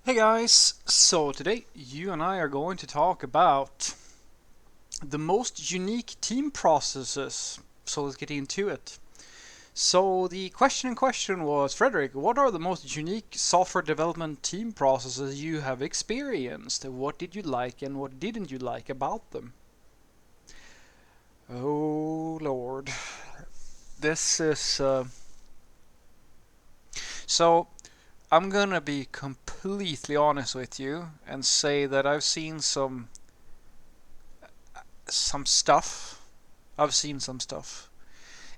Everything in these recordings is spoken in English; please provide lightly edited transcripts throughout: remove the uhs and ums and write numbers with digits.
Hey guys, so today you and I are going to talk about the most unique team processes. So let's get into it. So the question in question was, Frederick, what are the most unique software development team processes you have experienced? What did you like and what didn't you like about them? Oh Lord, this is so. I'm gonna be completely honest with you and say that I've seen some stuff. I've seen some stuff.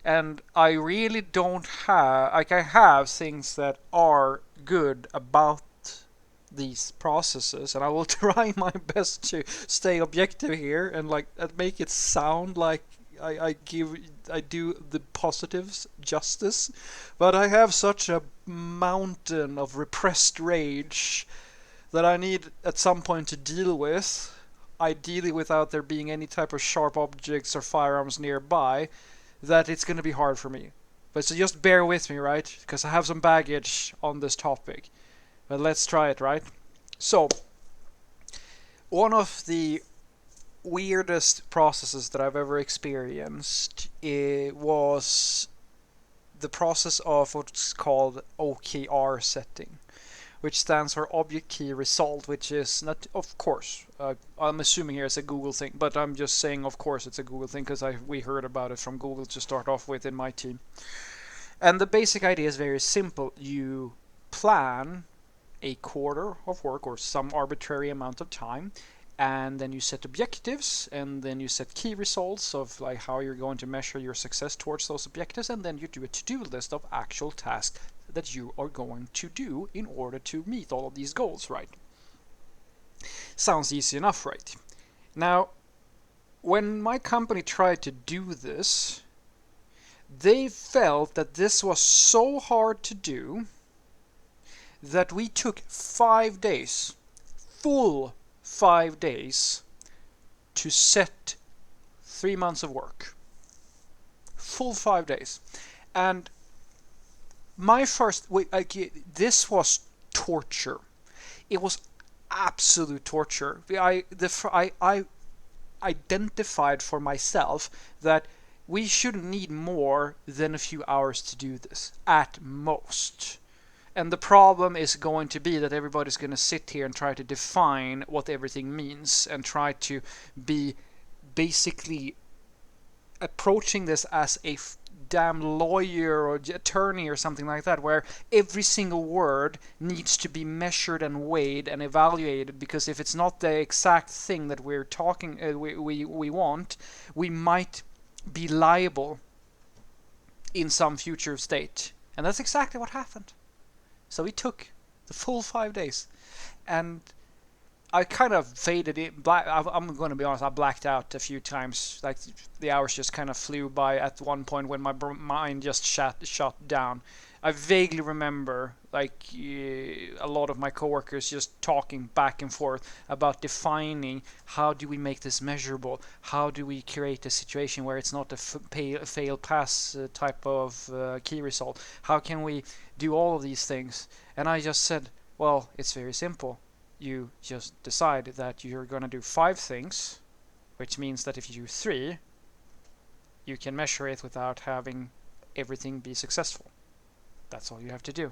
And I really don't have, like, I have things that are good about these processes, and I will try my best to stay objective here and like make it sound like I do the positives justice, but I have such a mountain of repressed rage that I need at some point to deal with, ideally without there being any type of sharp objects or firearms nearby, that it's going to be hard for me. But so just bear with me, right? Because I have some baggage on this topic. But let's try it, right? So, one of the weirdest processes that I've ever experienced was the process of what's called OKR setting, which stands for Object Key Result, which is not, of course, I'm assuming here it's a Google thing, but I'm just saying, of course, it's a Google thing because we heard about it from Google to start off with in my team. And the basic idea is very simple. You plan a quarter of work or some arbitrary amount of time, and then you set objectives, and then you set key results of like how you're going to measure your success towards those objectives, and then you do a to-do list of actual tasks that you are going to do in order to meet all of these goals, right? Sounds easy enough, right? Now, when my company tried to do this, they felt that this was so hard to do that we took 5 days, full 5 days, to set 3 months of work. Full 5 days. And my first, this was torture. It was absolute torture. I identified for myself that we shouldn't need more than a few hours to do this, at most. And the problem is going to be that everybody's going to sit here and try to define what everything means and try to be basically approaching this as a damn lawyer or attorney or something like that, where every single word needs to be measured and weighed and evaluated, because if it's not the exact thing that we're talking we want, we might be liable in some future state. And that's exactly what happened. So we took the full 5 days, and I kind of faded in. I'm going to be honest. I blacked out a few times. Like the hours just kind of flew by at one point when my mind just shut down. I vaguely remember like a lot of my coworkers just talking back and forth about defining how do we make this measurable? How do we create a situation where it's not a fail pass type of key result? How can we do all of these things? And I just said, well, it's very simple. You just decide that you're going to do 5 things, which means that if you do 3, you can measure it without having everything be successful. That's all you have to do.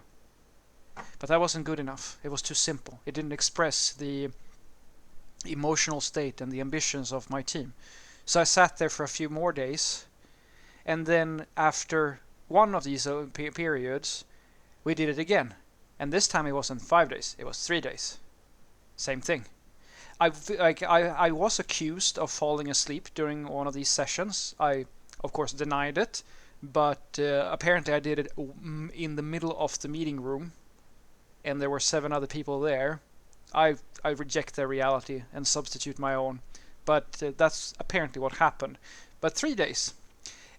But that wasn't good enough. It was too simple. It didn't express the emotional state and the ambitions of my team. So I sat there for a few more days, and then after one of these periods, we did it again. And this time it wasn't 5 days, it was 3 days. Same thing. I was accused of falling asleep during one of these sessions. I, of course, denied it, but apparently I did it in the middle of the meeting room, and there were 7 other people there. I reject their reality and substitute my own, but that's apparently what happened. But 3 days,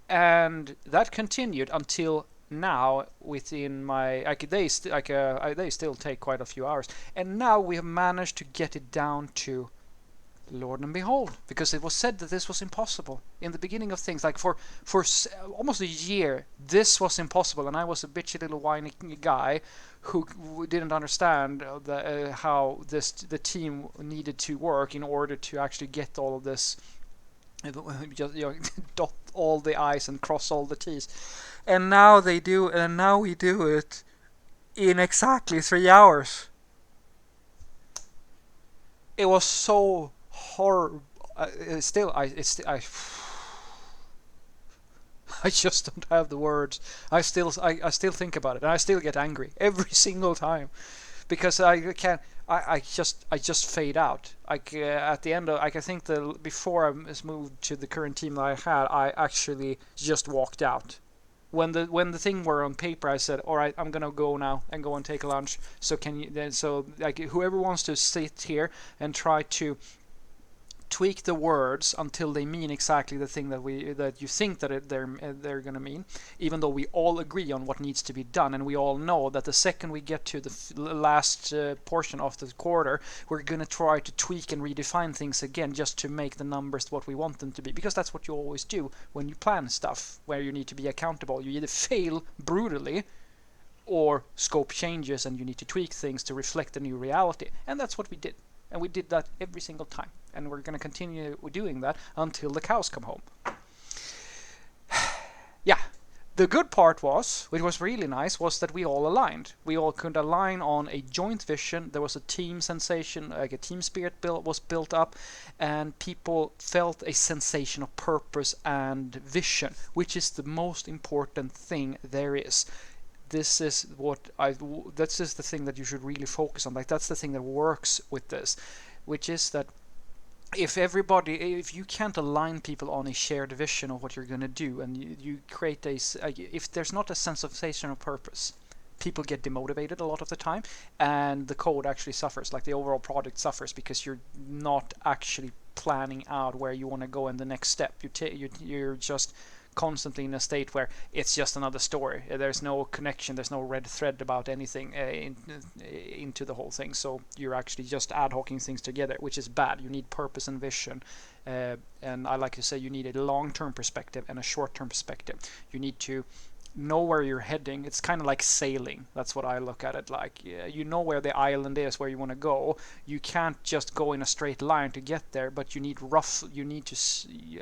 and that continued until now. Within my they still take quite a few hours, and now we have managed to get it down to Lord and behold, because it was said that this was impossible in the beginning of things. Like for almost a year, this was impossible, and I was a bitchy little whiny guy who didn't understand how the team needed to work in order to actually get all of this. Just dot all the I's and cross all the T's, and now they do, and now we do it in exactly 3 hours. It was so horrible. Still, I just don't have the words. I still think about it, and I still get angry every single time because I can't. I just fade out. Like at the end of, like I think before I moved to the current team that I had, I actually just walked out. When the thing were on paper, I said, "All right, I'm gonna go now and go and take a lunch. So can you then? So like whoever wants to sit here and try to tweak the words until they mean exactly the thing that you think that they're going to mean, even though we all agree on what needs to be done, and we all know that the second we get to the last portion of the quarter, we're going to try to tweak and redefine things again just to make the numbers what we want them to be, because that's what you always do when you plan stuff where you need to be accountable. You either fail brutally or scope changes and you need to tweak things to reflect the new reality, and that's what we did. And we did that every single time. And we're going to continue doing that until the cows come home. Yeah. The good part was, which was really nice, was that we all aligned. We all could align on a joint vision. There was a team sensation, like a team spirit was built up, and people felt a sensation of purpose and vision, which is the most important thing there is. This is this is the thing that you should really focus on. Like that's the thing that works with this, which is that if you can't align people on a shared vision of what you're going to do, and you create if there's not a sensation of purpose, people get demotivated a lot of the time, and the code actually suffers. Like the overall product suffers because you're not actually planning out where you want to go in the next step. You're just constantly in a state where it's just another story. There's no connection, there's no red thread about anything into the whole thing. So you're actually just ad hocing things together, which is bad. You need purpose and vision. And I like to say you need a long-term perspective and a short-term perspective. You need to know where you're heading. It's kind of like sailing. That's what I look at it like. You know where the island is, where you want to go. You can't just go in a straight line to get there, but you need to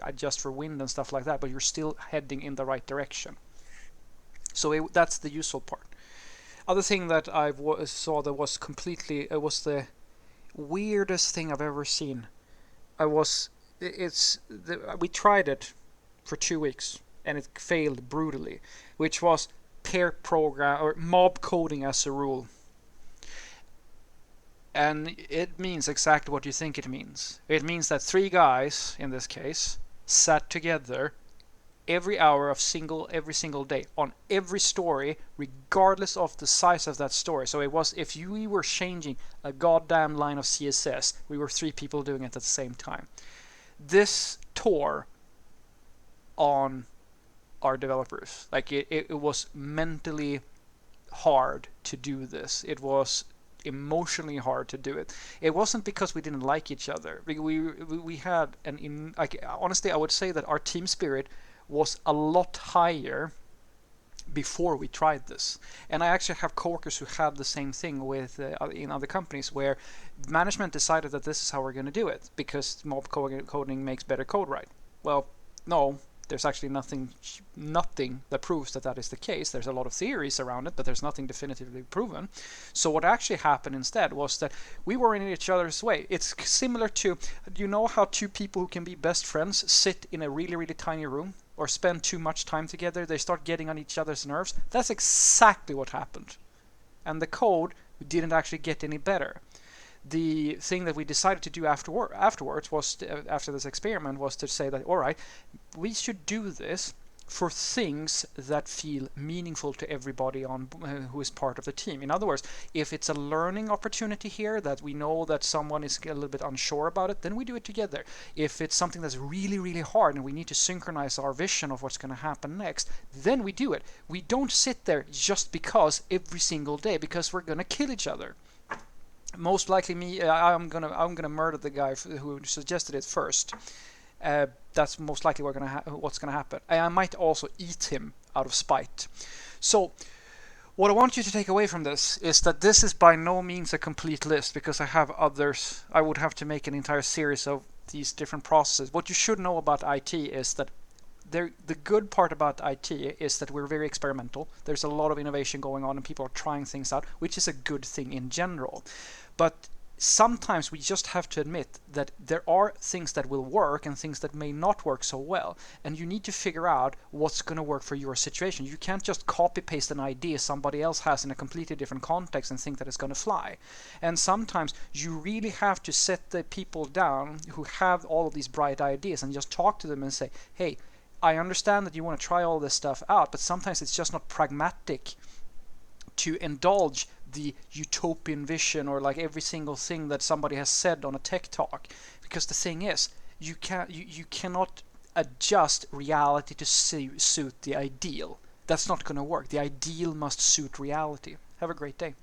adjust for wind and stuff like that, but you're still heading in the right direction. So that's the useful part. Other thing that I saw that was completely, it was the weirdest thing I've ever seen. We tried it for 2 weeks and it failed brutally, which was pair program or mob coding as a rule. And it means exactly what you think it means. It means that 3 guys, in this case, sat together every hour of every single day on every story, regardless of the size of that story. So it was, if we were changing a goddamn line of CSS, we were 3 people doing it at the same time. This tore on our developers. Like it was mentally hard to do this. It was emotionally hard to do it. It wasn't because we didn't like each other. We had honestly, I would say that our team spirit was a lot higher before we tried this. And I actually have coworkers who had the same thing with in other companies where management decided that this is how we're going to do it because mob coding makes better code, right? Well, no. There's actually nothing that proves that is the case. There's a lot of theories around it, but there's nothing definitively proven. So what actually happened instead was that we were in each other's way. It's similar to, you know how 2 people who can be best friends sit in a really, really tiny room or spend too much time together? They start getting on each other's nerves. That's exactly what happened. And the code didn't actually get any better. The thing that we decided to do afterwards was after this experiment was to say that, all right, we should do this for things that feel meaningful to everybody who is part of the team. In other words, if it's a learning opportunity here that we know that someone is a little bit unsure about it, then we do it together. If it's something that's really, really hard and we need to synchronize our vision of what's going to happen next, then we do it. We don't sit there just because every single day because we're going to kill each other. Most likely me. I'm gonna murder the guy who suggested it first. That's most likely what's gonna happen. I might also eat him out of spite. So what I want you to take away from this is that this is by no means a complete list, because I have others. I would have to make an entire series of these different processes. What you should know about IT is that the good part about IT is that we're very experimental. There's a lot of innovation going on and people are trying things out, which is a good thing in general. But sometimes we just have to admit that there are things that will work and things that may not work so well, and you need to figure out what's going to work for your situation. You can't just copy paste an idea somebody else has in a completely different context and think that it's going to fly. And sometimes you really have to set the people down who have all of these bright ideas and just talk to them and say, hey, I understand that you want to try all this stuff out, but sometimes it's just not pragmatic to indulge the utopian vision or like every single thing that somebody has said on a tech talk. Because the thing is, you cannot adjust reality to suit the ideal. That's not going to work. The ideal must suit reality. Have a great day.